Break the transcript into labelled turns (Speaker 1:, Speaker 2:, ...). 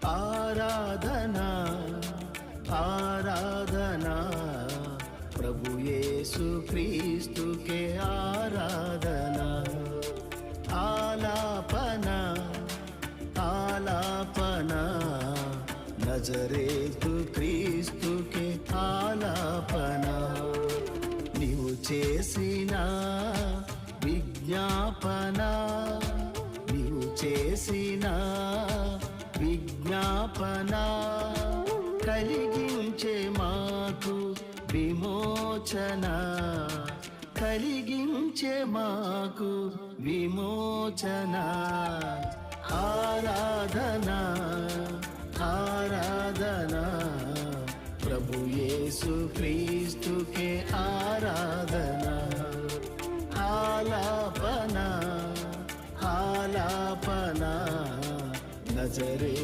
Speaker 1: ఆరాధనా ఆరాధనా ప్రభు యేసు క్రీస్తుకే ఆరాధనా ఆలాపనా ఆలాపనా నజరేతు క్రీస్తుకే ఆలాపనా నీవు చేసిన విజ్ఞాపన నీవు చేసిన విజ్ఞాపన కలిగించే మాకు విమోచన కలిగించే మాకు విమోచన ఆరాధనా ఆరాధనా ప్రభు యేసు క్రీస్తుకే ఆరాధనా ఆలాపనా ఆలాపనా నజరే